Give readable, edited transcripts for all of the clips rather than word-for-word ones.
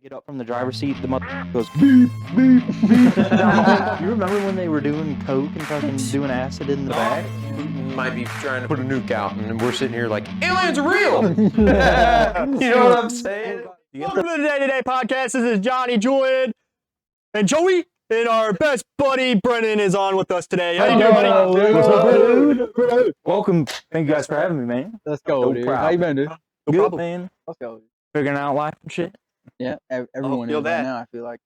Get up from the driver's seat, the mother goes beep, beep, beep. You remember when they were doing coke and fucking doing acid in the back? Might be trying to put a nuke out, and we're sitting here like, aliens are real! You know what I'm saying? Welcome to the DayToday podcast. This is Johnny, Julian, and Joey. And our best buddy, Brennan, is on with us today. How you doing, buddy? What's up, dude? Welcome. Thank you guys for having me, man. Let's go, dude. How you been, dude? Good, problem. man. Let's go. Figuring out life and shit. Yeah, everyone is feel right that. now, I feel like.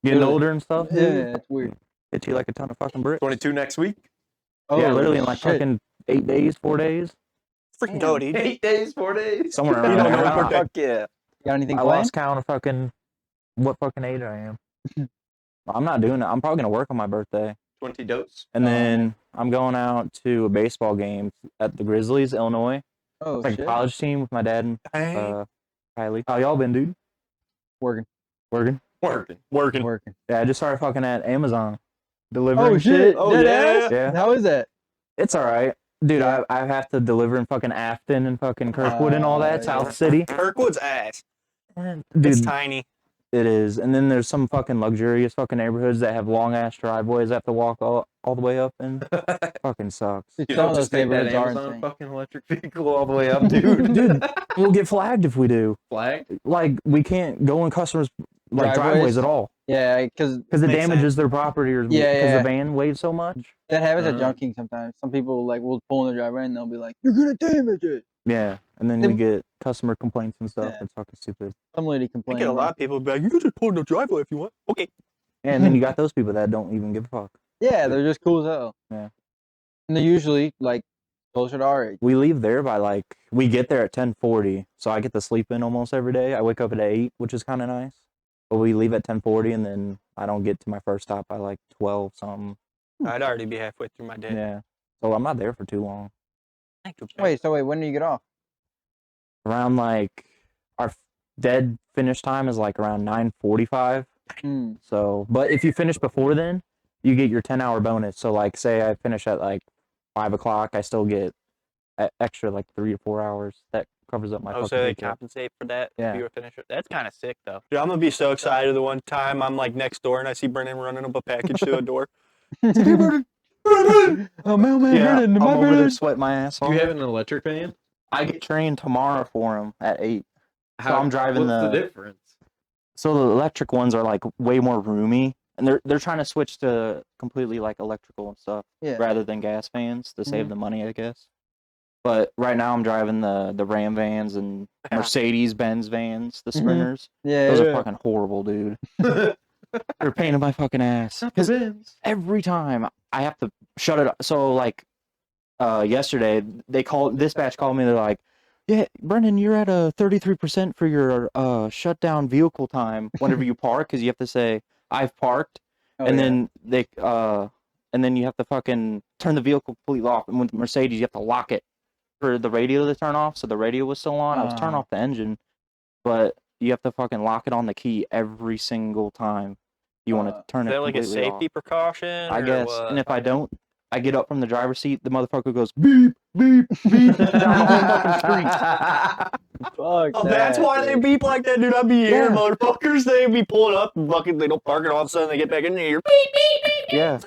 Getting Really? older and stuff. Yeah, Dude. it's weird. Hit you like a ton of fucking bricks. 22 next week? Yeah, literally in like shit. fucking 8 days, 4 days. Freaking go, dude. 8 days, 4 days? Somewhere You around don't know there. what fuck yeah. Got anything I planned? lost count of fucking what fucking age I am. I'm not doing it. I'm probably gonna work on my birthday. 20 dose? And then I'm going out to a baseball game at the Grizzlies, Illinois. Oh, It's like shit. a college team with my dad and Hey. Kylie. How y'all been, dude? Working. Working? Working. Yeah, I just started fucking at Amazon. Delivering Oh, shit. Oh, Dead yeah. ass? Yeah. How is that? It's alright. Dude, Yeah. I have to deliver in fucking Afton and fucking Kirkwood and all that, yeah. South City. Kirkwood's ass. Dude, It's tiny. it is. And then there's some fucking luxurious fucking neighborhoods that have long ass driveways I have to walk all the way up in. Fucking sucks. Dude, You some don't of just those take that neighborhoods are Amazon insane. fucking electric vehicle all the way up, dude. Dude, we'll get flagged if we do. Flag? Like, we can't go in customers' like Driveways? driveways at all. Yeah, because Because it Makes damages their property or because Yeah. the van weighs so much. that happens at Uh-huh. junking sometimes. Some people like will pull in the driveway and they'll be like, "You're gonna damage it." Yeah. And then They- we get customer complaints and stuff. Yeah. It's fucking stupid. Some lady I complained. get a lot of people be like, you can just pull in the driveway if you want. Okay. And then you got those people that don't even give a fuck. Yeah, they're just cool as hell. Yeah. And they're usually like closer to our age. We leave there by like, we get there at 10:40. So I get to sleep in almost every day. I wake up at 8, which is kind of nice. But we leave at 10:40 and then I don't get to my first stop by like 12 something. I'd already be halfway through my day. Yeah. So I'm not there for too long. Wait, when do you get off? Around like, our dead finish time is like around 9:45. Hmm. So, but if you finish before then, you get your 10-hour bonus. So, like, say I finish at like 5 o'clock, I still get extra like 3 or 4 hours. That covers up my. Oh, fucking so they paycheck. compensate for that Yeah. if you were a finisher. That's kind of sick, though. Dude, I'm going to be so excited the one time I'm like next door and I see Brennan running up a package to a door. Oh, mailman, Yeah, Brennan, I'm my over there Brennan. sweating my ass Do off. you have an electric van? I get trained tomorrow for him at 8. So I'm driving what's the the- difference? So the electric ones are like way more roomy, and they're trying to switch to completely like electrical and stuff Yeah. rather than gas fans to save Mhm. the money, I guess. But right now I'm driving the Ram vans and Mercedes Benz vans, the Mhm. Sprinters. Yeah, Those yeah. are fucking horrible, dude. They're a pain in my fucking ass. Because every time I have to shut it up. So like yesterday dispatch called me, they're like, yeah, Brendan, you're at a 33% for your shutdown vehicle time whenever you park, because you have to say I've parked, Oh, and yeah. then you have to fucking turn the vehicle completely off. And with the Mercedes, you have to lock it for the radio to turn off. So the radio was still on. I was turning Ah. off the engine, but you have to fucking lock it on the key every single time you want to turn Is it that like a completely safety off. precaution? I or guess. what? And if I don't, I get up from the driver's seat, the motherfucker goes beep, beep, beep down the whole fucking street. Fuck Oh, that's that, why they dude. beep like that, dude. I'd be hearing Yeah. motherfuckers. They'd be pulling up and fucking, they don't park it all of a sudden. They get back in there. You're beep, beep, beep. Yeah,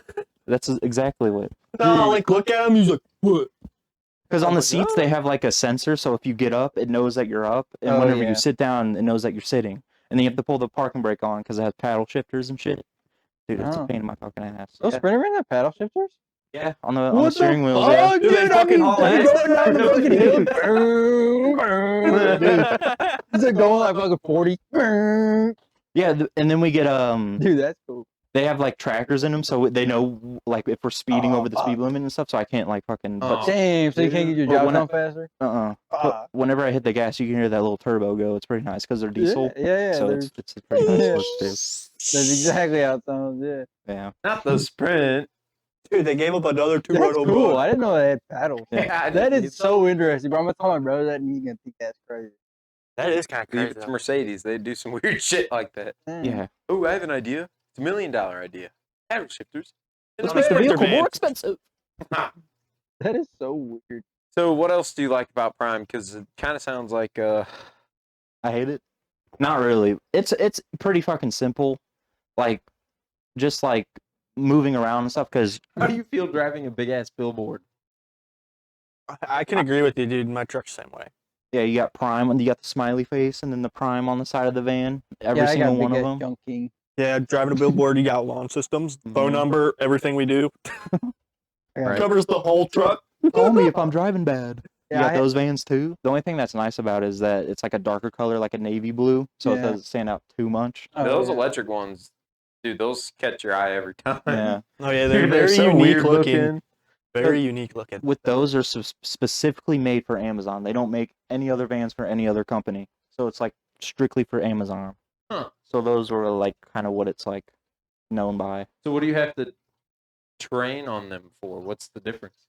that's exactly what. No, like look at him. He's like, what? Because on Oh the my seats, they have like a sensor, so if you get up, it knows that you're up, and Oh, whenever yeah. you sit down, it knows that you're sitting. And then you have to pull the parking brake on because it has paddle shifters and shit. Dude, it's a Oh. pain in my fucking ass. Those Yeah, Sprinter Vans have paddle shifters? yeah, on the steering wheels. Yeah. Fuck, Dude, they dude, fucking I haul mean, ass. going down the fucking hill. Boom, boom, dude. Is it going like fucking 40? Boom. Yeah, and then we get Dude, that's cool. they have like trackers in them, so they know like if we're speeding Oh, over the fuck. speed limit and stuff. So I can't like fucking. Oh. Damn, so you can't get your But job when I- done faster? But Fuck. whenever I hit the gas, you can hear that little turbo go. It's pretty nice because they're diesel. Yeah, So there's- it's pretty nice Yeah. look too. that's exactly how it sounds, yeah. Yeah. Not the Sprint. Dude, they gave up another two That's run cool. I didn't know they had paddles. Yeah. That is so interesting, bro. I'm gonna tell my brother that and he's gonna think that's crazy. That is kind of Leave crazy. it to though. Mercedes. They do some weird shit like that. Damn. Yeah. Oh, I have an idea. It's $1 million idea. Paddle shifters. Let's on a make the Sprinter vehicle van. more expensive. That is so weird. So what else do you like about Prime? Because it kind of sounds like I hate it. Not really. It's pretty fucking simple, like just like moving around and stuff. Because How do you feel driving a big ass billboard? I can agree with you, dude. My truck's the same way. yeah, you got prime, and you got the smiley face, and then the prime on the side of the van. Every Yeah, I single got one big of ass them. Junk King. Yeah, driving a billboard, you got lawn systems, phone Mhm. number, everything we do. I got- Right. Covers the whole truck. Call me if I'm driving bad. Yeah, You I got had- those vans too. The only thing that's nice about it is that it's like a darker color, like a navy blue, so it Yeah. doesn't stand out too much. Oh, Those yeah. electric ones, dude, those catch your eye every time. Yeah. Oh yeah, they're They're very so unique weird looking. Very unique looking. With those are specifically made for Amazon. They don't make any other vans for any other company. So it's like strictly for Amazon. Huh. So those were like kind of what it's like known by. So what do you have to train on them for? What's the difference?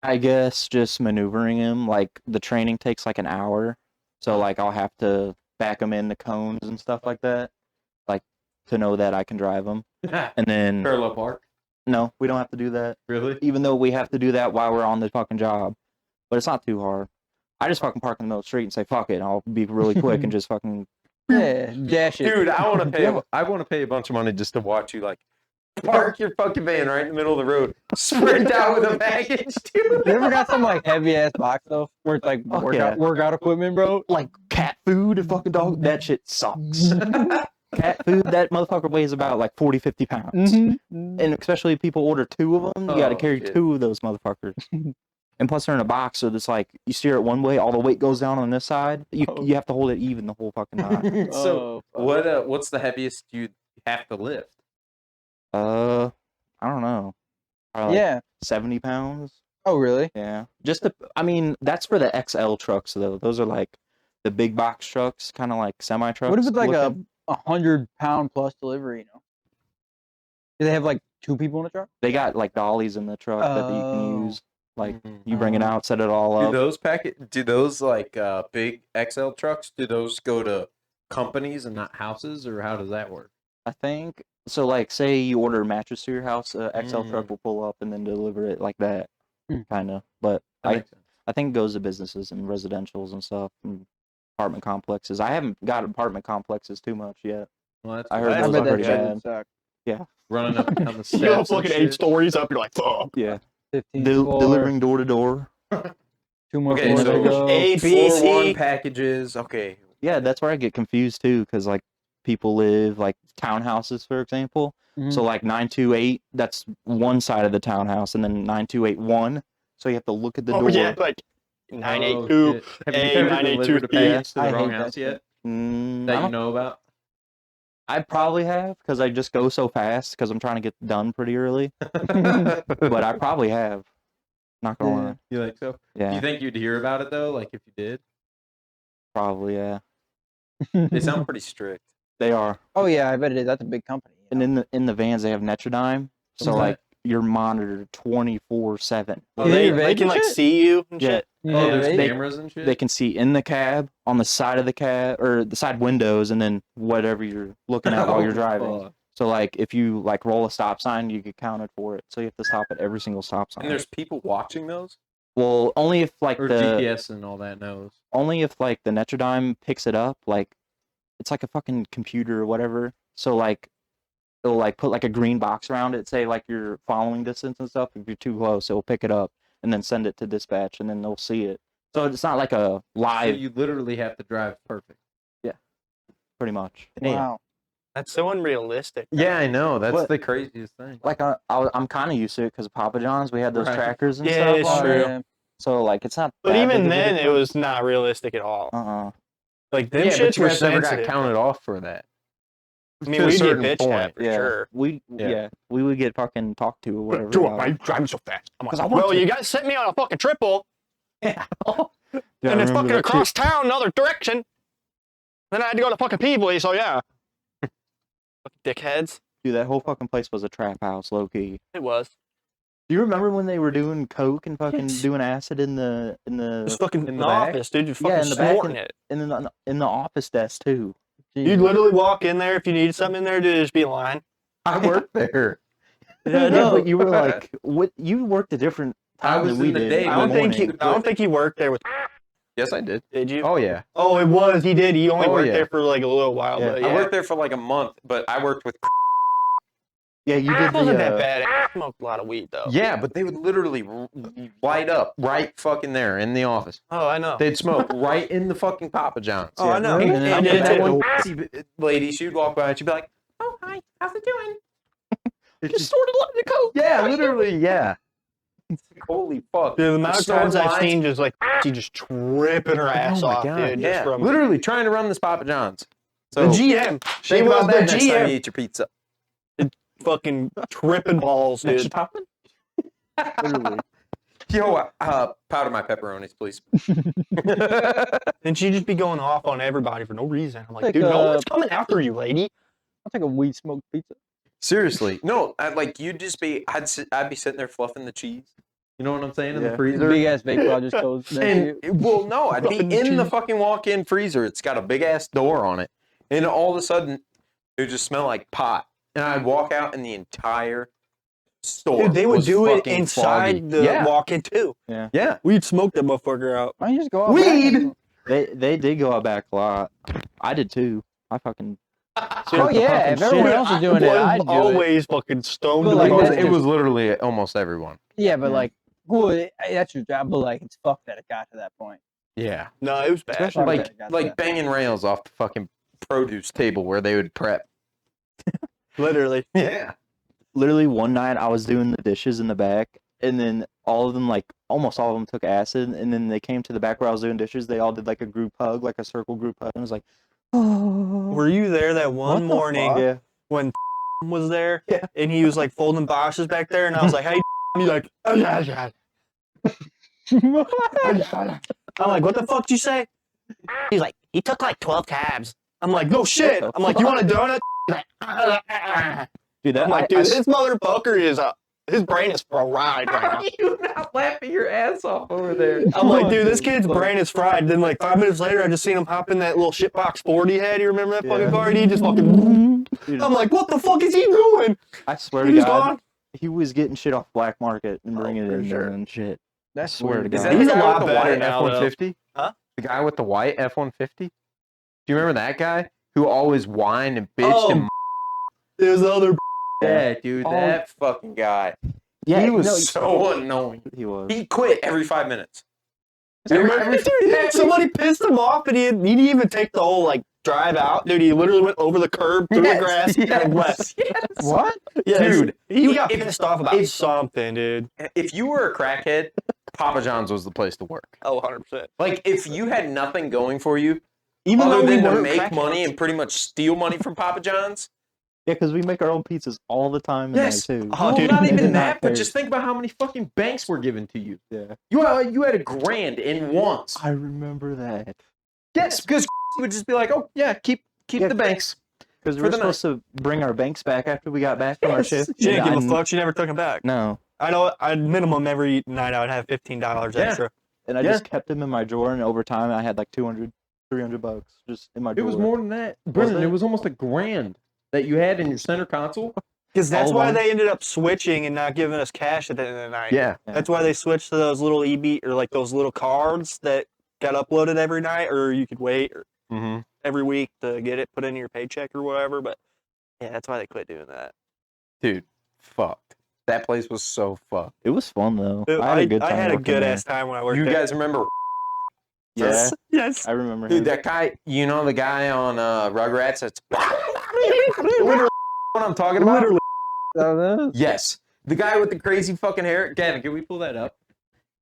I guess just maneuvering them. Like the training takes like an hour. So like I'll have to back them in the cones and stuff like that. Like to know that I can drive them. And then Parallel park? no, we don't have to do that. Really? Even though we have to do that while we're on the fucking job. But it's not too hard. I just fucking park in the middle of the street and say, fuck it. I'll be really quick and just fucking. Yeah, dash it. Dude, I want to pay. Yeah. I want to pay a bunch of money just to watch you like park your fucking van right in the middle of the road, sprint out with a package, dude. You ever got some like heavy ass box stuff where it's like Fuck workout equipment, bro? Like cat food and fucking dog. That shit sucks. Cat food, that motherfucker weighs about like 40, 50 pounds. Mm-hmm. And especially if people order 2 of them, you got to Oh, carry shit. 2 of those motherfuckers. And plus they're in a box, so it's like you steer it one way, all the weight goes down on this side. You have to hold it even the whole fucking time. So what's the heaviest you have to lift? I don't know. Probably like Yeah. 70 pounds. Oh, really? Yeah. I mean, that's for the XL trucks though. Those are like the big box trucks, kind of like semi trucks. What if it's like a 100-pound plus delivery? You know? Do they have like 2 people in the truck? They got like dollies in the truck that you can Oh. use. Like Mhm. you bring it out, set it all Do up. those do those like big XL trucks? Do those go to companies and not houses, or how does that work? I think so. Like, say you order a mattress to your house, XL truck Mm. will pull up and then deliver it like that, Mm. kind of. But That I makes sense. I think it goes to businesses and residentials and stuff, and apartment complexes. I haven't got apartment complexes too much yet. Well, that's I good. heard I those bet are that pretty shit bad. would suck. Running up and down the steps. You go and fucking 8 shit. stories up, you're like, fuck. Yeah, 15 delivering door to door. 2 more Okay, floors so to go. A, B, 4-1 C. packages. Okay. Yeah, that's where I get confused too, because like people live like townhouses, for example. Mhm. So like 928, that's one side of the townhouse, and then 9281. So you have to look at the Oh door. yeah, like 982. shit. Have you A, ever 982 delivered a B. package to I the wrong hate that house shit. yet? I That you don't- know about? I probably have, because I just go so fast because I'm trying to get done pretty early. But I probably have. Not gonna lie. You think so? Do Yeah, you think you'd hear about it though? Like if you did? probably, yeah. They sound pretty strict. They are. Oh yeah, I bet it is. That's a big company. you And know? in the vans they have Netrodyne. So What's like you're monitored 24/7. Oh, Is it they, your they vape can and like shit? see you and Yeah. shit. Oh, Yeah, there's they- cameras and shit? They can see in the cab, on the side of the cab, or the side windows, and then whatever you're looking at while you're driving. fuck. So like if you like roll a stop sign, you get counted for it. So you have to stop at every single stop sign. And there's people watching those? Well, only if like Or the GPS and all that knows. only if like the Netrodyne picks it up, like it's like a fucking computer or whatever. So like it'll like put like a green box around it, say like you're following distance and stuff. If you're too close, it'll pick it up and then send it to dispatch, and then they'll see it. So it's not like a So live, you literally have to drive perfect. pretty much. Wow. That's so unrealistic. Yeah, I know. That's But- the craziest thing. Like I'm kind of used to it because of Papa John's. We had those Right. trackers and Yeah, stuff. it's on true. there. So like it's not. But that big even of a then, it difference. was not realistic at all. Yeah, Like them Yeah, shits but you were guys never got sensitive. counted off for that. I mean, to a we'd get certain bitched point. at for yeah. sure. Yeah, we would get fucking talked to or whatever. Dude, about why it. you driving so fast? I'm 'Cause like, I want well, to. you guys sent me on a fucking triple, Yeah, and it's remember fucking that across shit. town, another direction. Then I had to go to fucking Peebly, so yeah. Fucking dickheads. Dude, that whole fucking place was a trap house, low key. It was. Do you remember when they were doing coke and fucking Yes. doing acid in the It's fucking in in the the back? office, dude. You're fucking Yeah, in the back snorting it. in the office desk too? You'd literally walk in there if you needed something in there, dude. Just be in line. I worked there. Yeah, no. but you were like, what? You worked a different I time was than we in the did. day in I the don't think morning. he. I don't think he worked there with. Yes, I did. Did you? Oh yeah. Oh, it was. He did. He only Oh, worked yeah. there for like a little while. Yeah. But I yeah. worked there for like a month, but I worked with. Yeah, you It did wasn't the. that bad. I smoked a lot of weed though. Yeah, but they would literally light up right fucking there in the office. Oh, I know. They'd smoke right in the fucking Papa John's. Oh, I know. really? And I I did did that too. one. See, lady, she'd walk by and she'd be like, "Oh, hi, how's it doing?" It's Just sorted the coat. yeah, literally, yeah. Holy fuck. Dude, the amount of Snorting times I've lines. seen just like she just tripping her ass Oh my off, God, dude. yeah, Just from literally trying to run this Papa John's. the So GM. She think was about the that next time you GM. eat your pizza. Fucking tripping balls, Extra dude. topping? Literally. Yo, powder my pepperonis, please. And she'd just be going off on everybody for no reason. I'm like, Like, dude, no one's coming after you, lady. I'll take a weed smoked pizza. Seriously, no, you'd just be, I'd be sitting there fluffing the cheese. You know what I'm saying in the Yeah. freezer. Big ass vape pod just goes next to you. Well, no, I'd be Fluffing in the cheese. fucking walk-in freezer. It's got a big ass door on it, and all of a sudden, it would just smell like pot. And I'd walk out, and the entire store. Dude, they would was do it fucking inside foggy. the Yeah, walk-in too. yeah. We'd smoke that motherfucker out. Why don't you just go out Weed. back? They did go out back a lot. I did too. I fucking. Oh yeah, if everyone else is doing it, I'd do it. always fucking stoned. But to like, the that's bone. It just- was literally almost everyone. Yeah, but Yeah. like, well, that's your job. But like, it's fucked that it got to that point. Yeah, No, it was bad. Especially like that it got to like that banging rails off the fucking produce table where they would prep. Literally. Yeah. Literally one night I was doing the dishes in the back, and then all of them, like almost all of them, took acid, and then they came to the back where I was doing dishes. They all did like a group hug, like a circle group hug, and I was like, oh. Were you there that one What the morning fuck? Yeah. when was there? Yeah. And he was like folding boxes back there, and I was like, hey, and he's like, oh, yeah, yeah. I'm like, what the fuck did you say? He's like, he took like 12 tabs. I'm like, no shit. the I'm like, you want a donut? Dude, that I'm like, I- dude, I- this motherfucker is his brain is fried right now. You not laughing your ass off over there. I'm like, dude, this kid's brain is fried. Then like 5 minutes later, I just seen him hop in that little shitbox Ford he had. You remember that fucking Yeah. car? And he just fucking. Dude, I'm like, what the fuck is he doing? I swear He to was God, gone. he was getting shit off black market and bringing it for in sure. there and shit. That's Swear to Is God. that He's the a guy lot with the better white now, though. F-150? Huh? The guy with the white F-150? Do you remember that guy who always whined and bitched Oh, and There's the other. yeah, dude, Oh. that fucking guy. Yeah, he was no, so annoying. He was. He quit every 5 minutes. Dude, somebody pissed him off, and he didn't even take the whole like drive out. Dude, he literally went over the curb through the grass and left. What? Yes. Dude, he got if- pissed off about if- something, dude. If you were a crackhead, Papa John's was the place to work. Oh, 100%. Like, if you had nothing going for you, even Other other than than to weren't make crackheads. money and pretty much steal money from Papa John's. Yeah, because we make our own pizzas all the time in Yes. there too. Oh, Well, dude, not they even did not that, but care. just think about how many fucking banks were given to you. Yeah, You had $1,000 in once. I remember that. Yes, because would just be like, oh yeah, keep Yeah. the banks. Because we For were the supposed to bring our banks back after we got back from our Yes. shift. She didn't and give a fuck. She never took him back. No, I know. At minimum, every night I would have $15 Yeah. extra. and I Yeah. just kept them in my drawer, and over time I had like 200, 300 bucks just in my It drawer. was more than that, Brendan. it? It was almost $1,000 that you had in your center console. Because that's All why one. they ended up switching and not giving us cash at the end of the night. Yeah, That's why they switched to those little EB or like those little cards that got uploaded every night, or you could wait or mm-hmm. every week to get it put into your paycheck or whatever. But yeah, that's why they quit doing that. Dude, fucked. That place was so fucked. It was fun though. Dude, I had a good time. I had a working good there. ass time when I worked You there. guys remember? Yeah, Yes. I remember Dude, him. that guy. You know the guy on Rugrats? That's literally what I'm talking about. Literally. Yes, the guy with the crazy fucking hair. Gavin, can we pull that up?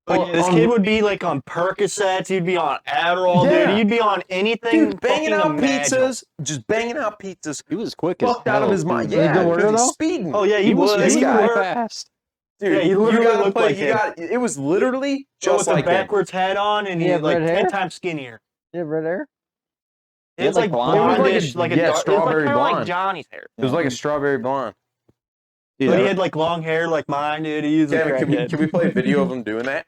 Like, this kid would be like on Percocets. He'd be on Adderall, Yeah. dude. He'd be on anything. Dude, banging fucking out imaginable. pizzas, just banging out pizzas. He was quick as Fucked out of hell, his mind. dude. Yeah, good worker, because he's though? speeding. Oh yeah, he was. this He guy worked. fast. Dude, Yeah, he you literally gotta looked play. like You him. got. It was literally So just with like the him. backwards hat on, and He he's had like red 10 hair? times skinnier. You have red hair? He had, It's like, like blonde hair? blondish, like a Yeah, dark, strawberry it was like, blonde. like Johnny's hair. It was like a strawberry blonde. Dude, But I- he had like long hair like mine, dude. He was a Gavin, crackhead. can we play a video of him doing that?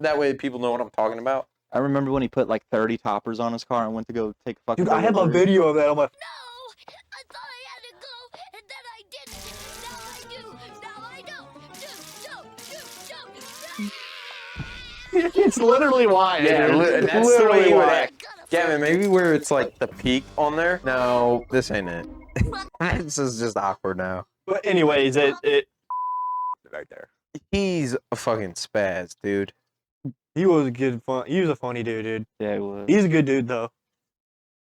That way people know what I'm talking about. I remember when he put like 30 toppers on his car and went to go take a fucking. Dude, I have a delivery. video of that on my. No! I thought I had to go, and then I didn't. Now I do. Now I don't. It's literally why. Yeah, dude. that's literally the way you would why. act. Gavin, maybe where it's like the peak on there. No, this ain't it. This is just awkward now. But anyways, it right there. He's a fucking spaz, dude. He was a good fun. He was a funny dude. Yeah, it was. He's a good dude though.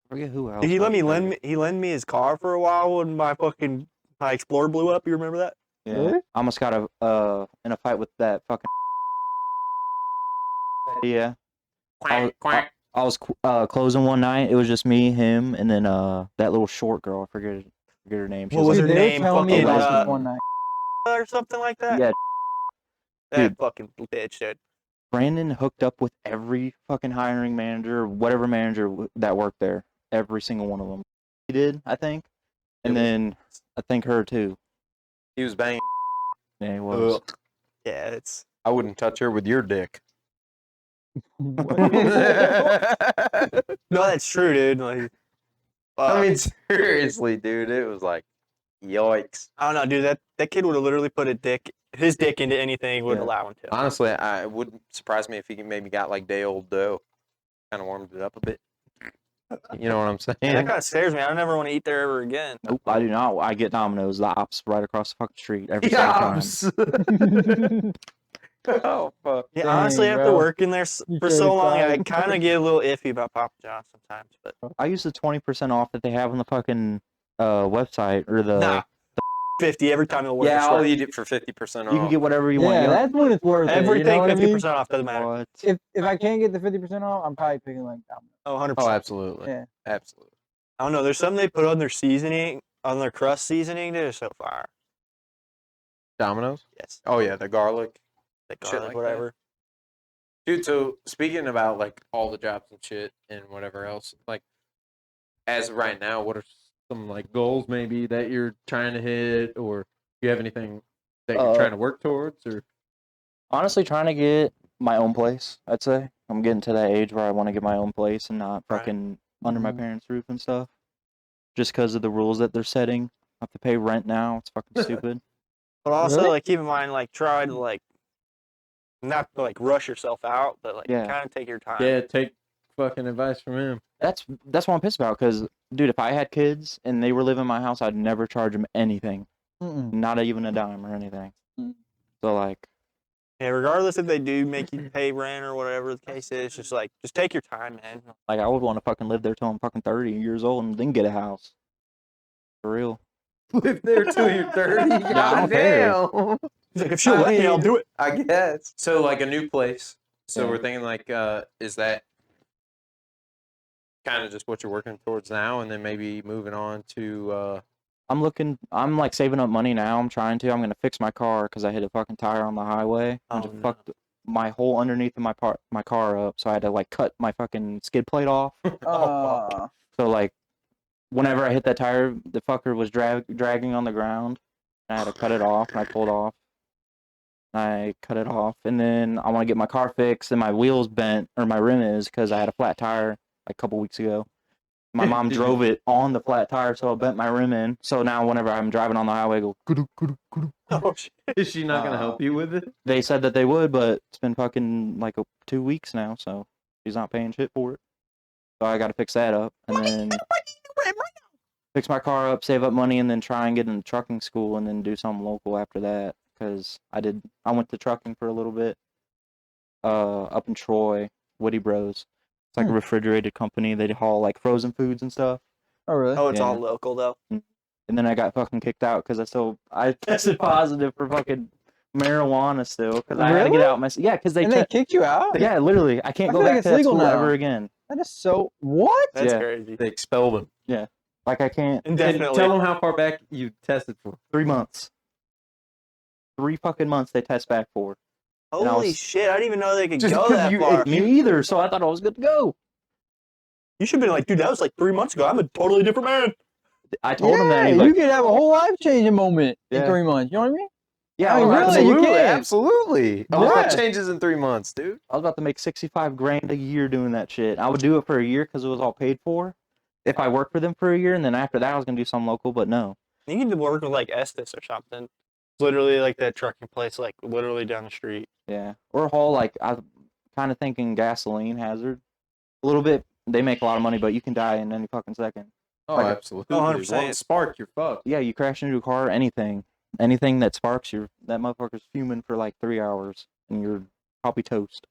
I forget who else. Did he let me was lend there. me? He lent me his car for a while when my Explorer blew up. You remember that? Yeah. Really? I almost got in a fight with that fucking. Yeah. I was closing one night. It was just me, him, and then that little short girl. I forget her name. She What was her Dude, they were name? telling me Fucking about this one night. or something like that. Yeah. That Dude. fucking bitch, dude. Brandon hooked up with every fucking hiring manager, whatever manager that worked there. Every single one of them. He did, I think. And then I think her too. He was banging. Yeah, he was. Ugh. Yeah, it's. I wouldn't touch her with your dick. No, that's true, dude. Like, I mean, seriously, dude. It was like, yikes. I don't know, dude. That kid would have literally put his dick into anything would Yeah. allow him to. Honestly, it wouldn't surprise me if he maybe got like day old dough. Kind of warmed it up a bit. You know what I'm saying? And that kind of scares me. I don't ever want to eat there ever again. Nope, I do not. I get Domino's, the ops right across the fucking street every single time. Yums. Oh, fuck. Yeah, Dang, honestly, after bro. working there You for should've so long, I tried. kind of get a little iffy about Papa John's sometimes. But I use the 20% off that they have on the fucking website or the. nah, 50 every time it'll work. Yeah, I'll eat it for 50% off. You can get whatever you want. Yeah, You don't- that's when it's worth it. Everything You know what I 50% mean? off doesn't matter. What? If I can't get the 50% off, I'm probably picking like Domino's. Oh, 100%. Oh, absolutely. Yeah. Absolutely. I don't know. There's something they put on their seasoning, on their crust seasoning. They're so fire. Domino's? Yes. Oh, yeah, the garlic. The Shit garlic, like whatever. Dude, so speaking about like all the jobs and shit and whatever else, like as of right now, what are some like goals maybe that you're trying to hit, or do you have anything that you're trying to work towards, or Honestly, trying to get my own place, I'd say. I'm getting to that age where I want to get my own place and not Right. fucking under my Mhm. parents' roof and stuff. Just because of the rules that they're setting. I have to pay rent now. It's fucking stupid. But also, Really? like, keep in mind, like, try to, like, not to, like, rush yourself out, but, like, Yeah. kind of take your time. yeah, take fucking advice from him. That's what I'm pissed about. Because, dude, if I had kids and they were living in my house, I'd never charge them anything. Mm-mm. Not even a dime or anything. Mm. So, like, Yeah, regardless if they do make you pay rent or whatever the case is, just, like, just take your time, man. I would want to fucking live there till I'm fucking 30 years old and then get a house. For real. Live there till you're 30. I don't care. Goddamn. He's like, if she'll let me, I'll do it. I guess. So like a new place. So Yeah. we're thinking like, is that kind of just what you're working towards now, and then maybe moving on to I'm like saving up money now. I'm trying to. I'm going to fix my car because I hit a fucking tire on the highway. Oh, Just no. fucked my whole underneath of my car up. So I had to like cut my fucking skid plate off. So like, whenever I hit that tire, the fucker was dragging on the ground. I had to cut it off, and I pulled off. I cut it off, and then I want to get my car fixed, and my wheels bent, or my rim is, because I had a flat tire like a couple weeks ago. My mom drove it on the flat tire, so it bent my rim in. So now whenever I'm driving on the highway, I go, "Kudu, kudu, kudu." Oh, shit. is she not gonna help you with it? They said that they would, but it's been fucking like 2 weeks now, so she's not paying shit for it. So I got to fix that up, and then fix my car up, save up money, and then try and get into trucking school, and then do something local after that. Because I went to trucking for a little bit, up in Troy, Woody Bros. It's like a refrigerated company. They haul like frozen foods and stuff. Oh, really? Oh, it's Yeah. all local, though. And then I got fucking kicked out because I tested positive for fucking marijuana still because I had to get Really? out my because And they kicked you out? yeah, literally I can't I go feel like back it's to that legal school now. ever again. That is so... What? That's Yeah. crazy. They expelled him. Like I can't. Indefinitely. Tell them how far back you tested for. 3 months. 3 fucking months they test back for. and I Holy was- shit, I didn't even know they could Just go 'cause that you- far. Me either. So I thought I was good to go. You should have been like, dude, that was like 3 months ago. I'm a totally different man. I told him that. Yeah, He's you like, could have a whole life-changing moment in Yeah. 3 months. You know what I mean? yeah, I mean, I was really, you about to- can. Absolutely. A Yeah. lot changes in 3 months, dude. I was about to make 65 grand a year doing that shit. I would do it for a year because it was all paid for. If I worked for them for a year, and then after that I was gonna do something local, but no. You need to work with like Estes or something. Literally like that trucking place, like literally down the street. Yeah, or haul because kind of thinking gasoline hazard. A little bit. They make a lot of money, but you can die in any fucking second. Oh, Like, absolutely. 100%. One spark, you're fucked. Yeah, you crash into a car, anything that sparks, that motherfucker's fuming for like 3 hours, and you're probably toast.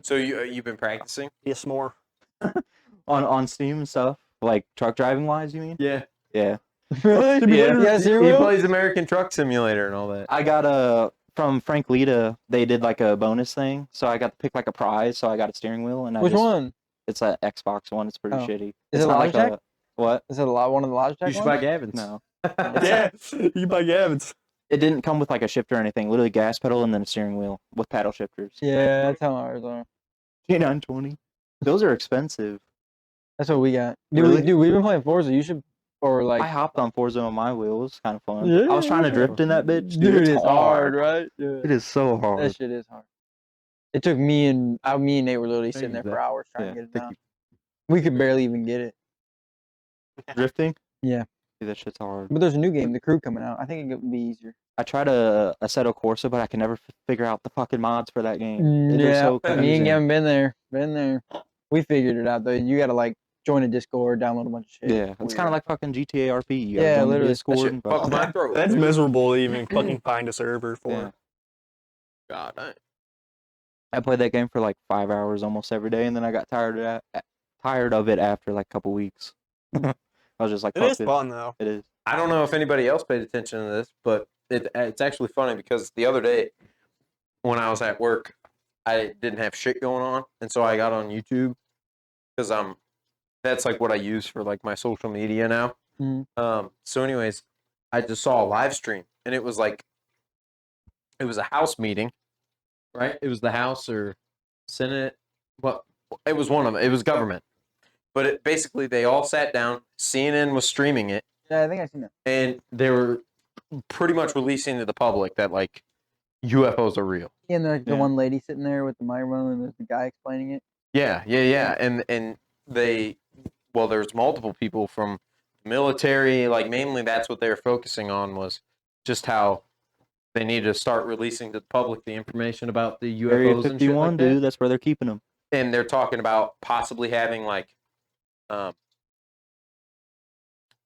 So you've been practicing? Yes, more. On Steam and stuff, like truck driving wise, you mean? Yeah. Yeah. Really? Yeah. Yes, He you plays American Truck Simulator and all that. I got from Frank Lita. They did like a bonus thing, so I got to pick like a prize. So I got a steering wheel, and Which one? It's an Xbox one. It's pretty Oh. shitty. Is It's it not like Logitech? what? Is it one of the Logitech You should ones? buy Gavin's. No, Yeah, you buy Gavin's. it didn't come with like a shifter or anything. Literally gas pedal and then a steering wheel with paddle shifters. Yeah, that's how ours are. K920. Those are expensive. That's what we got. Dude, Really? we've been playing Forza. You should, or like, I hopped on Forza on my wheel. It was kind of fun. I was trying to drift in that bitch. dude, it's it's hard, right? It Yeah. is so hard. That shit is hard. It took me and Nate were literally sitting there Thank you, for Zach. hours trying Yeah, to get it thank down. We could barely even get it. Drifting? Yeah. Dude, that shit's hard. But there's a new game, The Crew, coming out. I think it would be easier. I tried a Assetto Corsa, but I can never figure out the fucking mods for that game. They're Yeah, so me and confusing. Gavin been there. Been there. We figured it out though. You gotta like join a Discord, download a bunch of shit. Yeah, it's kind of like fucking GTA RP. You gotta Yeah, join the literally. That Discord shit and fucks fucking- my throat. That's miserable to even fucking find a server for. Yeah. God, I played that game for like 5 hours almost every day, and then I got tired of it after like a couple weeks. I was just like, It fuck is this. fun though. It is. I don't know if anybody else paid attention to this, but it's actually funny because the other day when I was at work, I didn't have shit going on, and so I got on YouTube because that's like what I use for like my social media now. Mhm. So anyways, I just saw a live stream, and it was a House meeting, right? It was the House or Senate. Well, it was one of them. It was government, but basically they all sat down. CNN was streaming it. Yeah, I think I've seen that. And they were pretty much releasing to the public that like UFOs are real. Yeah, and there's the Yeah. one lady sitting there with the microphone, and there's the guy explaining it. Yeah. And there's multiple people from military, like mainly that's what they were focusing on was just how they need to start releasing to the public the information about the UFOs Area and shit 51, like that. dude. That's where they're keeping them. And they're talking about possibly having like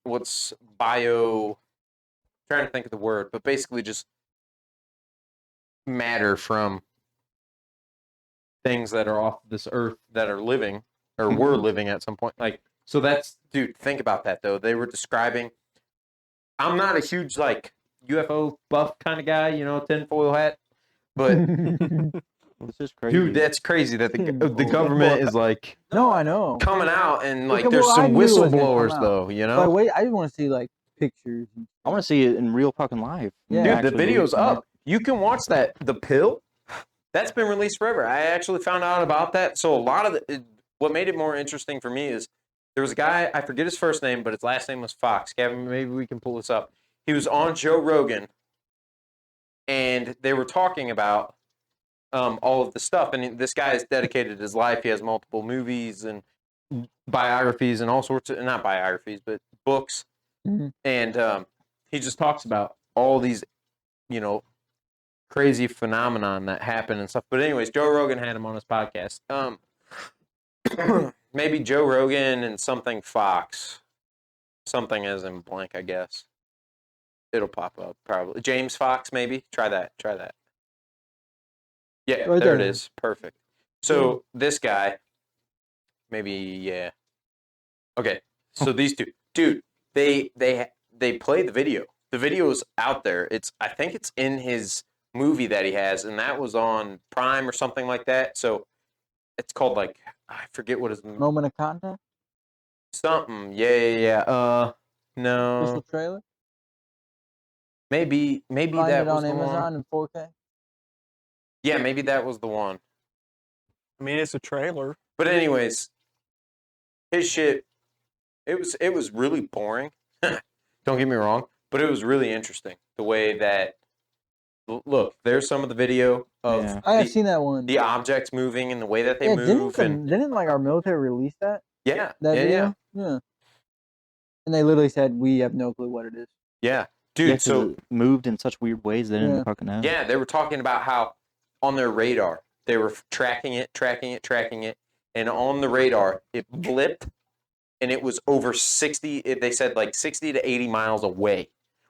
what's trying to think of the word, but basically just matter from things that are off this earth that are living or were living at some point. Like, so that's, dude, think about that though. They were describing, I'm not a huge like UFO buff kind of guy, tinfoil hat, but This is crazy. dude, that's crazy that the government is like No, I know. coming out and like Well, there's I some knew it was gonna come whistleblowers out. though, But wait, I just want to see like pictures. I want to see it in real fucking life. Yeah. Dude, the Actually video's releasing it. up. You can watch that. The Pill, that's been released forever. I actually found out about that. So a lot of what made it more interesting for me is there was a guy, I forget his first name, but his last name was Fox. Kevin, maybe we can pull this up. He was on Joe Rogan, and they were talking about all of the stuff. And this guy has dedicated his life. He has multiple movies and biographies and all sorts of, not biographies, but books. Mhm. And he just talks about all these, crazy phenomenon that happened and stuff. But anyways, Joe Rogan had him on his podcast. Maybe Joe Rogan and something Fox. Something as in blank, I guess. It'll pop up probably. James Fox, maybe. Try that. Yeah, Right there it there. is. Perfect. So this guy, maybe, yeah. Okay, so these two, dude, they play the video. The video is out there. I think it's in his movie that he has, and that was on Prime or something like that. So it's called like, I forget what his Moment of contact. something. Yeah. No, Official trailer. maybe Find that it was on the one. Amazon in 4K. Yeah, maybe that was the one. I mean, it's a trailer. But anyways, his shit, it was really boring. Don't get me wrong, but it was really interesting the way that. Look, there's some of the video of Yeah. I have seen that one. the objects moving and the way that they Yeah, move, and didn't like our military release that? yeah, That yeah, video? Yeah. And they literally said we have no clue what it is. yeah, Yeah, dude. 'cause So it moved in such weird ways they didn't Yeah. fucking know. yeah, they were talking about how on their radar they were tracking it, and on the radar, it blipped, and it was over 60. They said like 60 to 80 miles away,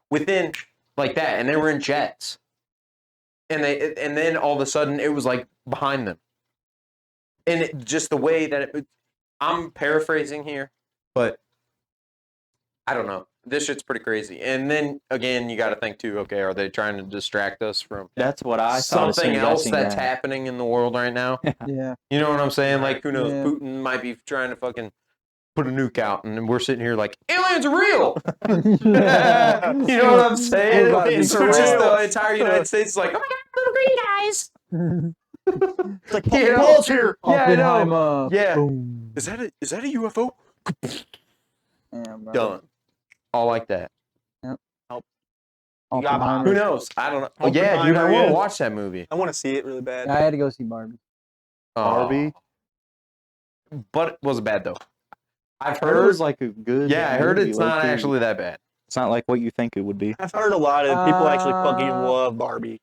within like that, and they were in jets, and then all of a sudden it was like behind them, and just the way that I'm paraphrasing here, but I don't know. This shit's pretty crazy. And then again, you got to think too. Okay, are they trying to distract us from That's what I thought. as soon something as I else seen that's that. happening in the world right now? Yeah. You know what I'm saying? Like, who knows? Yeah. Putin might be trying to fucking put a nuke out, and then we're sitting here like, aliens are real. Yeah. You know what I'm saying? Aliens So are just real. the entire United States is like, oh my god, little green guys. It's like You know? balls here. Yeah, I know. Oppenheimer. Yeah. Boom. Is that a UFO? Yeah, bro. Done. All like that. Oppenheimer. Who knows? I don't know. Oh, yeah, dude, I Oppenheimer, want to yeah. watch that movie. I want to see it really bad. I had to go see Barbie. Barbie? But it wasn't bad though. I've I heard it was like a good. yeah, I heard movie, it's not low-key. actually that bad. It's not like what you think it would be. I've heard a lot of people actually fucking love Barbie.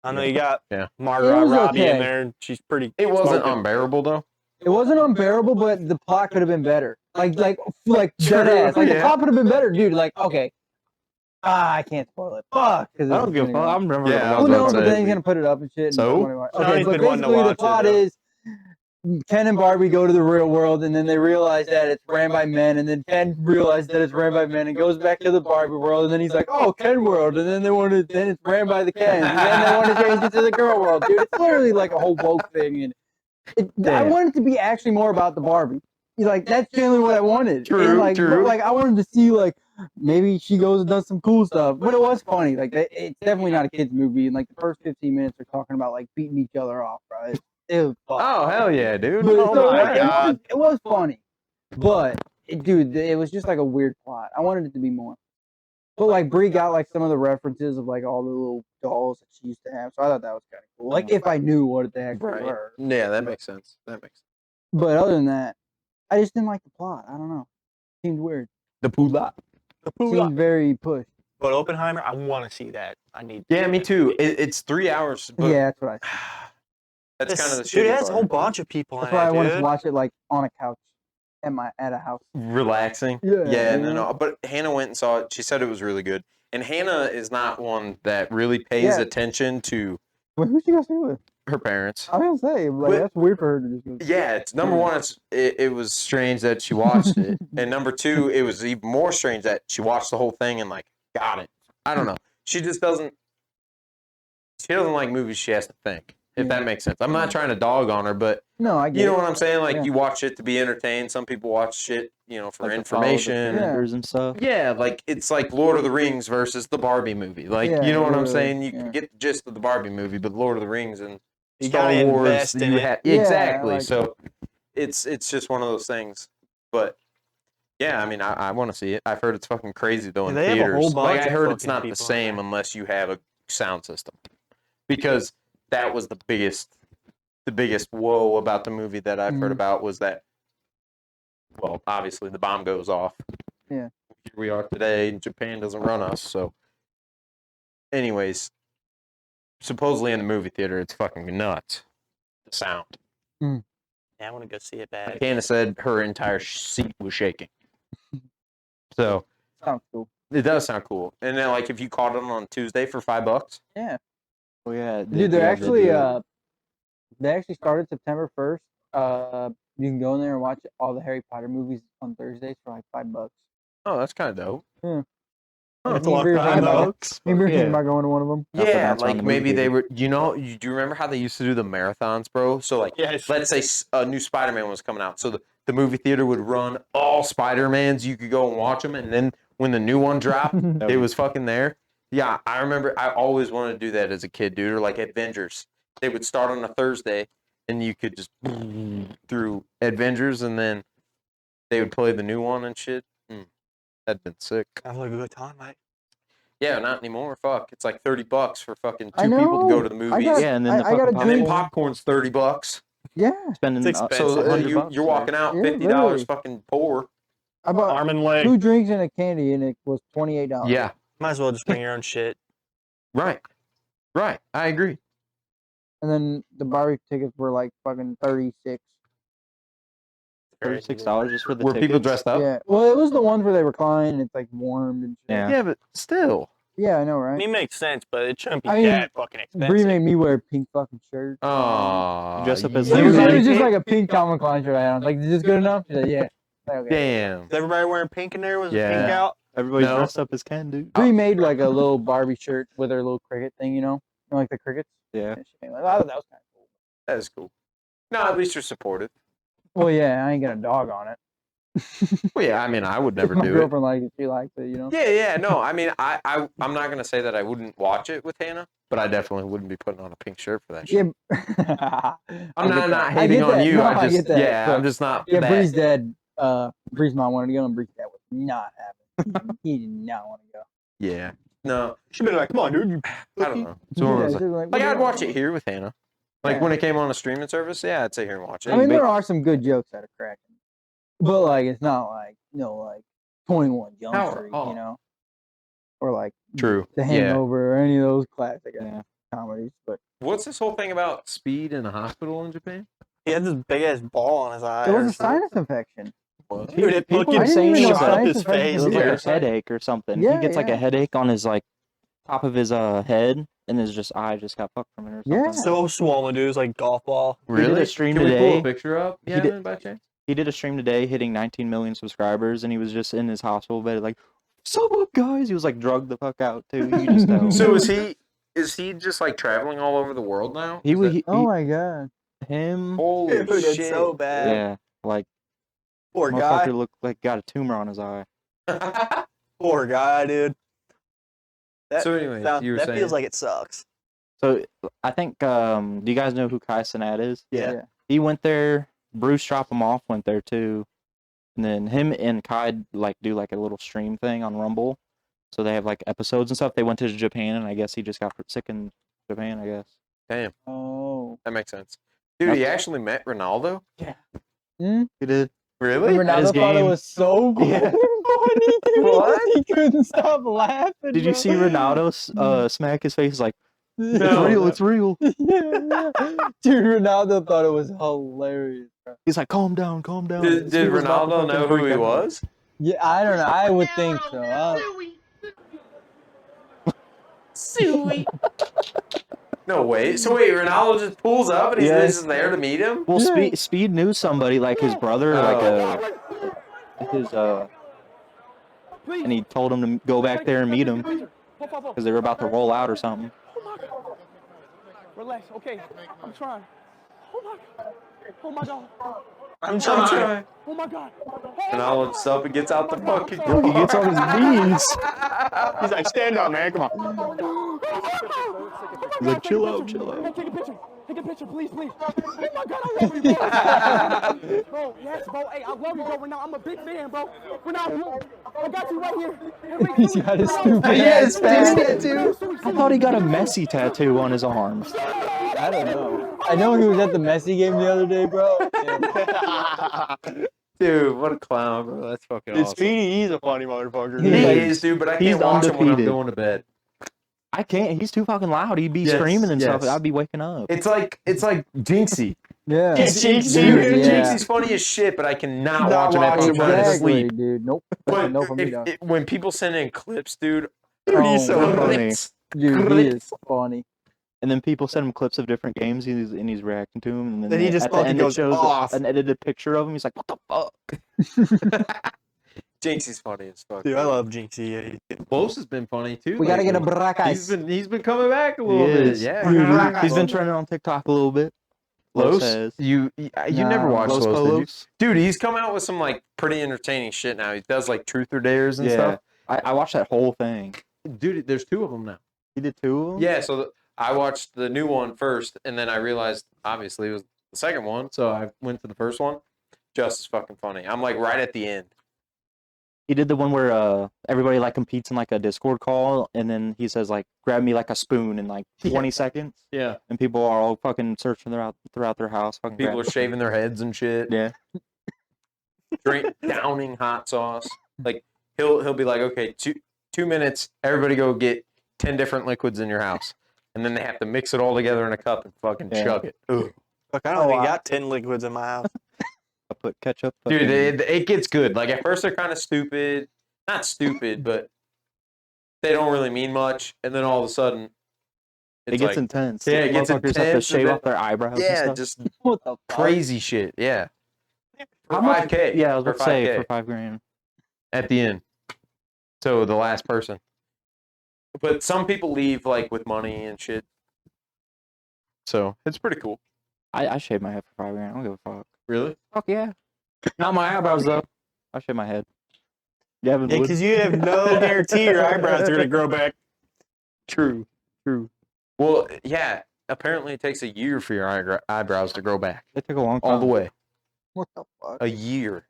I know you got Yeah. Margot It was Robbie in okay. there, and she's pretty. It wasn't smoking. unbearable though. It wasn't unbearable, but the plot could have been better. Like True, dead ass. Like yeah. the plot could have been better, dude. Like, okay. I can't spoil it. Fuck. I don't give a fuck. I remember. Yeah, I Well, was no, about to but say. then he's gonna put it up and shit. And So? somebody No, okay, he's but been wanting to basically the watch it, plot though. is Ken and Barbie go to the real world, and then they realize that it's ran by men, and then Ken realizes that it's ran by men, and goes back to the Barbie world, and then he's like, "Oh, Ken world," and then then it's ran by the Ken, and then they want to change it to the girl world, dude. It's literally like a whole woke thing, and I wanted it to be actually more about the Barbie. Like that's generally what I wanted. True, and, like, true. but, like I wanted to see like maybe she goes and does some cool stuff, but it was funny. Like it's definitely not a kids movie, and like the first 15 minutes are talking about like beating each other off, right? It was fun. Oh hell yeah, dude! But, Oh so, my like, God. it was funny, but dude, it was just like a weird plot. I wanted it to be more. But like Brie got like some of the references of like all the little dolls that she used to have, so I thought that was kind of cool. Like if I knew what the heck they Right. were. Yeah, that makes sense. But other than that, I just didn't like the plot. I don't know. Seemed weird. The poola. The poo Seemed very pushed. But Oppenheimer, I want to see that. I need. Yeah, me too. It's 3 hours. But Yeah, that's what I. that's kind of the dude. shitty It has a part. whole bunch of people That's in why I it, wanted dude. to watch it like on a couch at a house. Relaxing. Yeah, Yeah, you know? no. But Hannah went and saw it. She said it was really good. And Hannah is not one that really pays Yeah. attention to Wait, who'd you go see with? her parents. I was gonna say, like, But- that's weird for her to just go. Yeah, it's number one. It was strange that she watched it, and number two, it was even more strange that she watched the whole thing and like got it. I don't know. She just doesn't. She doesn't like movies. She has to think. If that makes sense. I'm not trying to dog on her, but No, I get you know it. what I'm saying. Like Yeah. you watch it to be entertained. Some people watch shit, for Like to follow the information. characters and stuff. Yeah, like it's like Lord of the Rings versus the Barbie movie. Like Yeah, you know what I'm literally, saying? You yeah. can get the gist of the Barbie movie, but Lord of the Rings and You Star gotta Wars, invest in you it. have Yeah, exactly. like- So it's just one of those things. But yeah, I mean, I want to see it. I've heard it's fucking crazy though in They have a theaters. whole Like bunch I of heard it's fucking not the people in same there. unless you have a sound system, because that was the biggest whoa about the movie that I've heard Mhm. about was that. Well, obviously the bomb goes off. Yeah. Here we are today, and Japan doesn't run us. So, anyways, supposedly in the movie theater, it's fucking nuts. The sound. Yeah, I want to go see it bad. Hannah said her entire seat was shaking. So Sounds cool. it does sound cool. And then, like, if you caught it on Tuesday for $5, Yeah. Oh yeah, Dude, they're actually they actually started September 1st. You can go in there and watch all the Harry Potter movies on Thursdays for like $5. oh, that's kind of dope. That's a Me long and Beer time, thinking though. about- me and Beer thinking Yeah. about going to one of them. That's what Yeah, that's on like the movie maybe they theater. were. Do you remember how they used to do the marathons, bro? So like, Yes. let's say a new Spider-Man was coming out, so the movie theater would run all Spider-Mans. You could go and watch them, and then when the new one dropped, it was fucking there. Yeah, I remember. I always wanted to do that as a kid, dude. Or like Avengers, they would start on a Thursday, and you could just through Avengers, and then they would play the new one and shit. That'd been sick. Sounds like a good time, mate. Yeah, not anymore. Fuck, it's like $30 for fucking I two people to know. go to the I movies. got- Yeah, and then the I got a fucking And then drink. popcorn's $30. Yeah. spending It's So expensive. $100 you're walking out Yeah, $50 literally. fucking poor. I bought Arm and leg. 2 drinks and a candy, and it was $28. Yeah, Might as well just bring your own shit. right. I agree. and then the Barbie tickets were like fucking 36. $36 just for the Were tickets. people dressed up? Yeah. Well, it was the ones where they recline and it's like warmed and shit. Yeah. Yeah, but still. Yeah, I know, I right? mean, makes sense, but it shouldn't be I mean, that fucking expensive. Bree made me wear a pink fucking shirt. Oh, Dress up as It You was, made just like a pink Calvin Klein shirt I had on. Like, is this good enough? She's like, yeah. Like, okay. Damn. Is everybody wearing pink in there? Was Yeah. it pink out? Everybody's No. dressed up as Ken, dude. Bree made like a little Barbie shirt with her little cricket thing, you know, like the crickets. Yeah. And she made, like, I thought that was kind of cool. That is cool. No, at least you're supportive. Well, yeah, I ain't got a dog on it. Well, yeah, I mean, I would never My do it. girlfriend likes it. She likes it, you know. Yeah, no, I mean, I'm not gonna say that I wouldn't watch it with Hannah, but I definitely wouldn't be putting on a pink shirt for that shit. Yeah. I'm not hating on you. No, I just, get that. yeah, But I'm just not. yeah, that. Bree's dad. Bree's mom wanted to go, and Bree's dad was not having. He did not want to go. Yeah, no, She'd been like, come on, dude. I don't know. So what Yeah, was she it? was Like, "What I'd do you watch want?" it here with Hannah. Like Yeah. when it came on a streaming service, yeah, I'd sit here and watch it. I mean, But- there are some good jokes that are cracking, but like it's not like like 21 Jump How- Street, oh. you know, or like True. The Yeah. Hangover or any of those classic Yeah. comedies. But What's this whole thing about speed in a hospital in Japan? He had this big ass ball on his eye. it or was a something. sinus infection. Dude, it People fucking are saying even know it was shot up sinus his infection face. It was Yeah. like a headache or something. Yeah, He gets like yeah. a headache on his like top of his head, and his just eye just got fucked from it or something. Yeah. So swollen, dude. It was like golf ball. He did a stream Can we pull today. a picture up? He Yeah, did- by chance. He did a stream today, hitting 19 million subscribers, and he was just in his hospital bed, like, "Sup up, guys?" He was like drugged the fuck out too. You just tell. So is he just like traveling all over the world now? he Is was that- Oh my god. him. holy Dude, it's shit! so bad. Yeah, like Poor motherfucker guy. looked like got a tumor on his eye. Poor guy, dude. That, So anyways, you were that saying feels like it sucks. So I think do you guys know who Kai Cenat is? Yeah. He went there. Bruce Drop him off went there too, and then him and Kai like do like a little stream thing on Rumble. So they have like episodes and stuff. They went to Japan, and I guess he just got sick in Japan. I guess. Damn, Oh. that makes sense. Dude, he actually met Ronaldo. He did. Really? At his Ronaldo thought it game. was so cool. Yeah. What? He couldn't stop laughing. Did you bro. see Ronaldo smack his face? He's like, it's No. real. It's real. yeah. Dude, Ronaldo thought it was hilarious. Bro. He's like, calm down, calm down. Did He was about to Ronaldo fucking know who freak he out. was? Yeah, I don't know. I would think so. No way. So wait, Ronaldo just pulls up and he's Yes. just there to meet him? Well, Yeah. Speed knew somebody, like his brother, and he told him to go back there and meet him because they were about to roll out or something. Relax, okay. I'm trying. Oh my god. Oh my god. I'm trying. Oh my god. Ronaldo just up and gets out the fucking He gets on his knees. He's like, stand up, man. Come on. He's like, chill out, chill Hey, out. take a picture. Take a picture, please, please. Oh my god, I love you, bro. Bro, yes, bro. Hey, I love you, bro. Renal, I'm a big fan, bro. Renal, I got you right here. Hey, wait, He's got his stupid Yes, ass man. tattoo. I thought he got a Messi tattoo on his arms. I don't know. I know he was at the Messi game the other day, bro. Dude, what a clown, bro. That's fucking Dude, awesome. Speedy, he's a funny motherfucker. He He's like- is, dude, but I he's can't watch him when I'm undefeated. going to bed. I can't. He's too fucking loud. He'd be Yes, screaming and stuff. yes. I'd be waking up. It's like Jinxie. Yeah. Jinxie, Dude, yeah. Jinxie's funny as shit, but I cannot Not watch him after watch I'm him. trying to Exactly, sleep. dude. Nope. But No for me, if, though. when people send in clips, dude, Oh, he's so funny. clips. Dude, he is funny. And then people send him clips of different games, and he's reacting to them. And then Then he just at the fucking end, it goes shows off. an edited picture of him. He's like, "What the fuck?" Jinxie's funny as fuck. Dude, I love Jinxie. Close has been funny too. We gotta get a lately. brackais. He's been coming back a He little bit. is. Yeah. He's been trending on TikTok a little bit. Los Los, has. you never No. watched Los Los, did you? Polos. Dude, he's come out with some like pretty entertaining shit now. He does like truth or dares and Yeah. stuff. I watched that whole thing. Dude, there's two of them now. He did two of them? Yeah, so I watched the new one first, and then I realized obviously it was the second one, so I went to the first one. Just as fucking funny. I'm like right at the end. He did the one where everybody like competes in like a Discord call, and then he says like, "Grab me like a spoon in like 20 seconds," Yeah. and people are all fucking searching throughout their house. Fucking People grab are shaving their heads and shit. Yeah. Downing hot sauce. Like he'll be like, okay, 2 minutes, everybody go get 10 different liquids in your house. and then they have to mix it all together in a cup and fucking chug it. Ugh. Look, I don't even got 10 liquids in my house. I put ketchup. Dude, fucking- it gets good. Like, at first they're kind of stupid. Not stupid, but they don't really mean much. And then all of a sudden, it gets intense. Yeah, it gets Motherfuckers have to intense, shave and off their eyebrows. yeah, and stuff. just What the fuck? crazy shit. Yeah. For How much? 5K. Yeah, I was for about to say 5K for $5,000. at the end. So the last person. But some people leave like with money and shit. So it's pretty cool. I shave my head for $5,000. I don't give a fuck. Really? Fuck yeah. Not my eyebrows though. I shave my head. Gavin Yeah, would. because you have no guarantee your eyebrows are going to grow back. True. Well, yeah. Apparently, it takes a year for your eyebrows to grow back. It took a long time. All the way. What the fuck? A year.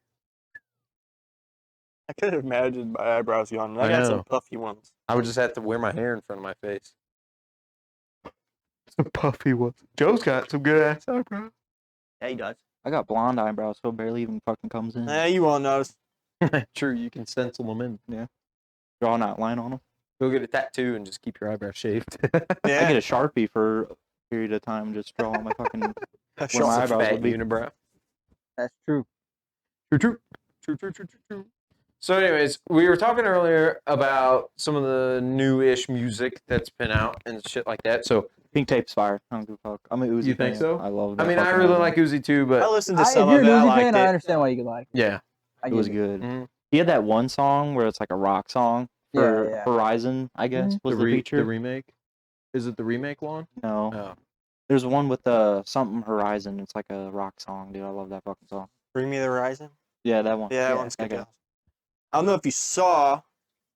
I could have imagined my eyebrows yawning. I I got know. some puffy ones. I would just have to wear my hair in front of my face. Some puffy ones. Joe's got some good ass eyebrows. Yeah, he does. I got blonde eyebrows, so it barely even fucking comes in. Nah, you won't notice. True, you can stencil them in. Draw an outline on them. Go get a tattoo and just keep your eyebrows shaved. I Yeah. get a Sharpie for a period of time, just draw on my fucking where my Sure. eyebrows Fat would be. unibrow. That's true. True. So, anyways, we were talking earlier about some of the new-ish music that's been out and shit like that. So, Pink Tape's fire. I don't give a fuck. I'm a Uzi You think fan. so? I love I that mean, I fucking really album. like Uzi too, I but listened to If some you're of an it. I Uzi liked fan, I it. understand why you could like it. yeah. I It was get good. Mhm. He had that one song where it's like a rock song for Yeah. Horizon, I guess, was the feature. The remake. Is it the remake one? No. Oh. There's one with something Horizon. It's like a rock song, dude. I love that fucking song. Bring Me the Horizon. Yeah, that one. Yeah, that one's good. that guy. too. I don't know if you saw.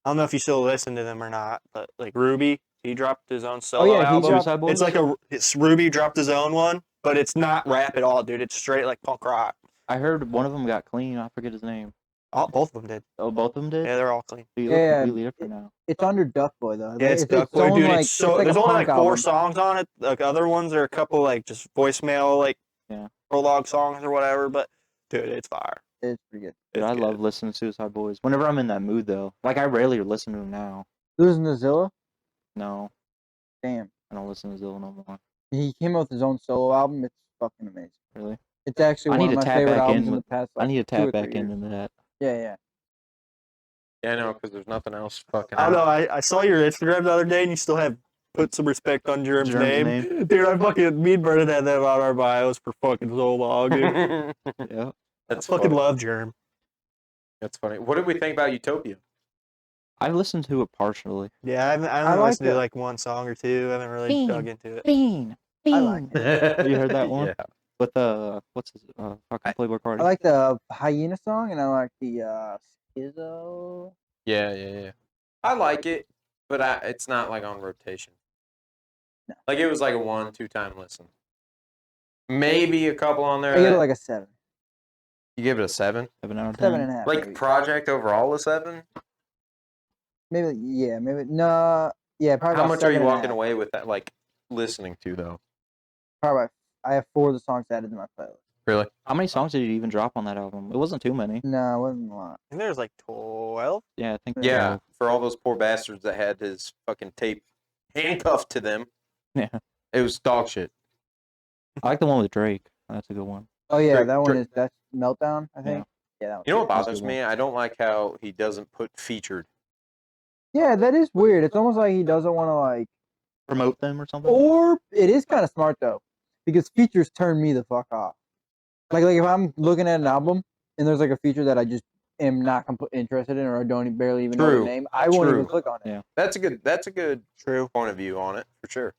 I don't know if you still listen to them or not, but like Ruby, he dropped his own solo yeah, he album. dropped- Suicide Boys? It's like it's Ruby dropped his own one, but it's not rap at all, dude. It's straight like punk rock. I heard one of them got clean. I forget his name. Both of them did. Oh, both of them did? Yeah, they're all clean. He Yeah, looks completely different now. It's under Duck Boy though. Yeah, it's Duck Boy, own, dude. like- It's so like a there's only like punk 4 album. songs on it. Like other ones are a couple like just voicemail like Yeah. prologue songs or whatever. But dude, it's fire. It's pretty good. Dude, It's I good. love listening to Suicide Boys. Whenever I'm in that mood, though. Like, I rarely listen to them now. Losing to Zilla? No, Damn. I don't listen to Zilla no more. He came out with his own solo album. It's fucking amazing. Really? It's actually I one need of to my tap favorite back in albums in the with- past. I Like, need to 2 tap or back 3 years. into that. Yeah. Yeah, I know, because there's nothing else fucking I don't know. out. I saw your Instagram the other day, and you still have put some respect on Jerem's Jerem's name. Dude, I fucking me and Brennan had that on our bios for fucking so long, dude. Yeah. That's I fucking funny. love Jerem. That's funny. What did we think about Utopia? I've listened to it partially. Yeah, I I only like listened to it. like one song or two. I haven't really Bean. dug into it. Bean. I like it. Have you heard that one? Yeah. With what's his, fucking Playboy Cardi. I like the Hyena song and I like the Schizo. Yeah. I like it, but it's not like on rotation. No. Like it was like a 1-2 time listen. Maybe a couple on there. I give it that- like a 7. you give it a 7? 7 out of 10. 7.5. Like maybe. project overall a 7? Maybe no. Yeah, probably How about much are you 7.5. walking away with that? Like listening to though? Probably. I have 4 of the songs added to my playlist. Really? How many songs did he even drop on that album? It wasn't too many. No, it wasn't a lot. I think there's like 12. Yeah, I think. Yeah. 12. For all those poor bastards that had his fucking tape handcuffed to them. Yeah. It was dog shit. I like the one with Drake. That's a good one. Oh yeah, Drake- that one Drake- that's Meltdown. I think. Yeah, that one. You know what That's a bothers good me? I don't like how he doesn't put featured. Yeah, that is weird. It's almost like he doesn't want to like. Promote them or something. Or it is kind of smart though, because features turn me the fuck off. Like if I'm looking at an album and there's like a feature that I just am not interested in or I don't barely even know True. the name, I won't even True. click on it. Yeah. That's a good True. point of view on it for sure.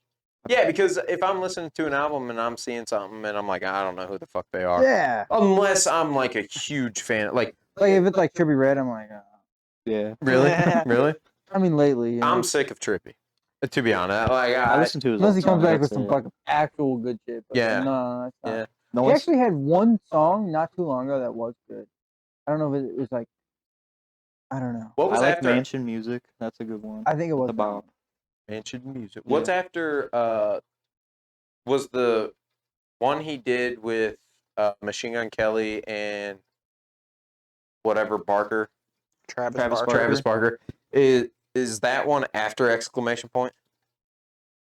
Yeah, because if I'm listening to an album and I'm seeing something and I'm like, I don't know who the fuck they are. Yeah. Unless I'm like a huge fan. Like, Like if it's like Trippy Red, I'm like, Yeah. really? Really? I mean lately. You know, I'm sick of Trippy. To be honest. Like, I listened to his unless old he comes songs, back with that's some it. fucking actual good shit. But Yeah. No, that's not. Yeah. No He one's- actually had one song not too long ago that was good. I don't know if it was like. I don't know. What was I like after Mansion Music. That's a good one. I think it was the Bob. Mansion Music? What's after, was the one he did with Machine Gun Kelly and whatever Barker? Travis Travis Barker. Travis Barker. Is that one after exclamation point?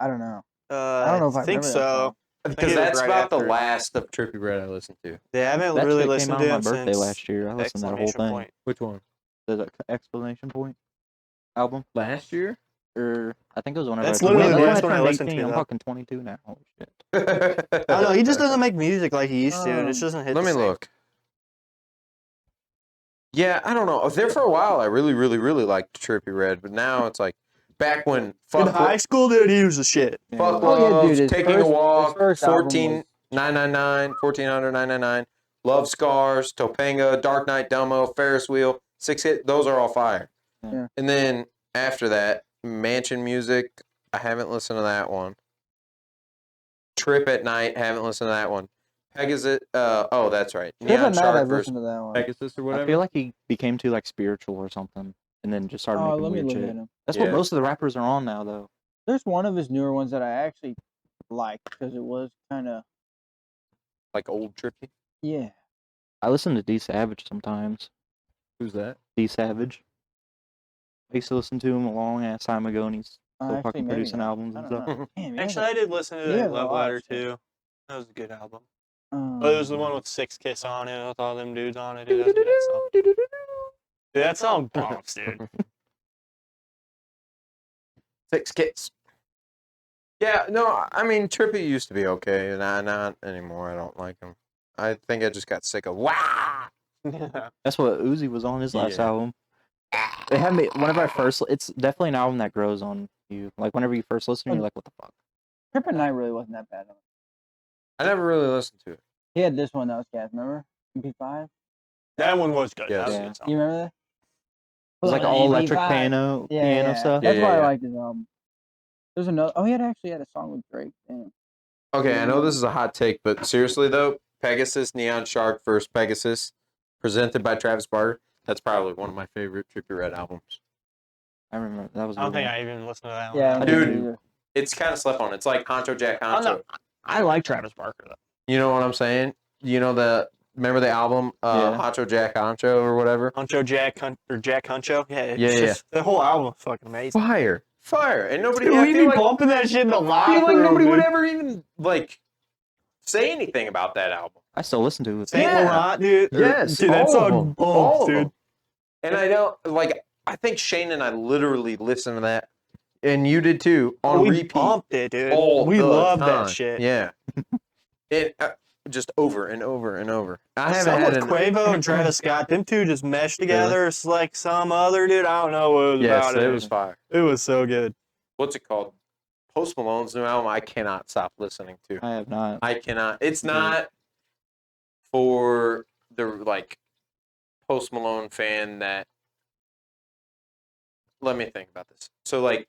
I don't know. I don't know if I think remember that so. song. Because it was that's right about the after. last of Trippie Redd I listened to. Yeah, I haven't That really shit listened came out to on my him birthday since last year. I listened to that whole Exclamation thing. Point. Which one? The exclamation point album. Last year? Or I think it was whenever That's I turned literally that's the last when one I turned listened to, 18. I'm though. fucking 22 now. Holy shit. I don't know. He just doesn't make music like he used to. And it just doesn't hit Let the me same. look. Yeah, I don't know. There for a while, I really, really, really liked Trippie Redd, but now it's like back when In fuck, high school, dude, he was the shit. fuck Oh, yeah, loves, dude, his taking a first- his walk, first album 14,999, 1400,999, Love Scars, Topanga, Dark Knight Dumbo, Ferris Wheel, 6 hit. Those are all fire. Yeah. And then after that, Mansion Music. I haven't listened to that one. Trip at Night. Haven't listened to that one. Pegasus. Oh, that's right. Trip Neon at Night, Shark I've versus listened to that one. Pegasus or I whatever. feel like he became too like spiritual or something, and then just started Oh, making let me weird look shit. at him. That's Yeah. what most of the rappers are on now, though. There's one of his newer ones that I actually liked because it was kind of, Like old Trippie. yeah. I listen to D Savage sometimes. Who's that? D Savage. I used to listen to him a long ass time ago, and he's still Actually, fucking maybe producing not. albums I and don't stuff. know. Damn, Actually, I did listen to Yeah, that a Love lot of Letter shit. too. That was a good album. um, Oh, it was the one with Six Kiss on it with all them dudes on it. Dude, that's a good ass song. Dude, that song bombs, dude. 6 Kids. Yeah, no, I mean Trippie used to be okay, and not anymore. I don't like him. I think I just got sick of wah. That's what Uzi was on his last Yeah. album. They had me whenever I first. It's definitely an album that grows on you. Like whenever you first listen, you're like, "What the fuck?" Trip at Night really wasn't that bad. I never really listened to it. He had this one that was gas, remember? MP5? That one was good. That was a Yeah. good song. You remember that? It was like Put on all electric MP5. piano Yeah. stuff. Yeah, That's why yeah. I liked his album. There's another. Oh, he had actually had a song with Drake. Damn. Okay, I know this is a hot take, but seriously though, Pegasus, Neon Shark versus Pegasus, presented by Travis Barker. That's probably one of my favorite Trippie Redd albums. I remember that was. A I don't good think one. I even listened to that one. Yeah, I Dude. didn't either. It's kind of slept on. It's like Honcho Jack I'm Honcho. not- I like Travis Barker though. You know what I'm saying? You know remember the album Yeah. Honcho Jack Honcho or whatever? Huncho Jack or Jack Huncho. Yeah, it's Yeah, just, the whole album is fucking amazing. Fire, and nobody. Dude, I we feel be like, bumping that shit in the I locker feel like room, nobody would dude. ever even like say anything about that album. I still listen to it. Saint Yeah. Laurent, dude. Yes, dude, that all of song them. bombs, All of dude. them. And I know, like, I think Shane and I literally listened to that, and you did too, on we repeat. bumped it, dude. All We the love time. that shit. Yeah. It just over and over and over. I haven't Some had with Quavo and Travis Scott, them two just meshed together. It's like some other dude. I don't know what it was Yes, about it was fire. It was so good. What's it called? Post Malone's new album. I cannot stop listening to. I have not. I cannot. It's not for the like Post Malone fan that. Let me think about this. So like,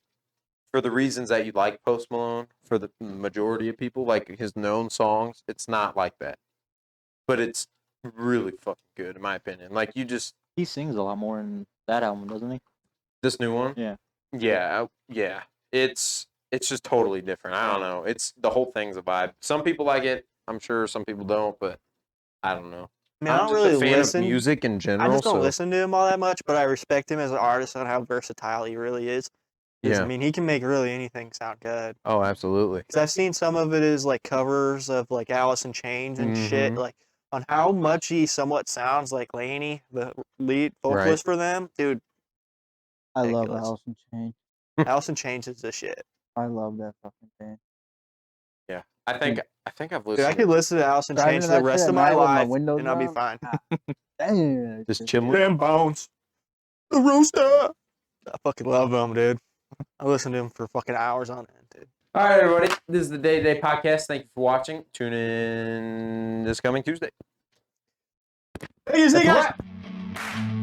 for the reasons that you like Post Malone, for the majority of people, like his known songs, it's not like that. But it's really fucking good in my opinion. Like you just He sings a lot more in that album, doesn't he? this new one. Yeah. Yeah. It's just totally different. I don't know. It's the whole thing's a vibe. Some people like it. I'm sure some people don't, but I don't know. I mean, I I'm don't just really a fan listen. of music in I general. just don't so listen to him all that much, but I respect him as an artist and how versatile he really is. 'Cause, Yeah. I mean, he can make really anything sound good. Oh, absolutely. Because I've seen some of it is like covers of like Alice in Chains and shit, Mhm. like on how much he somewhat sounds like Laney, the lead vocalist for them. Dude, I love Ridiculous. Alice in Chains. Alice in Chains is the shit. I love that fucking band. Yeah. I think I've Dude, listened. I could listen to Alice in Driving Chains to for the that rest shit of at my night with my life, windows and I'll be down. fine. Damn, just chilling. Damn bones. The rooster. I fucking love them, dude. I listen to him for fucking hours on end, dude. All right, everybody. This is the DayToday podcast. Thank you for watching. Tune in this coming Tuesday. Hey, you see, That's a guys. wrap.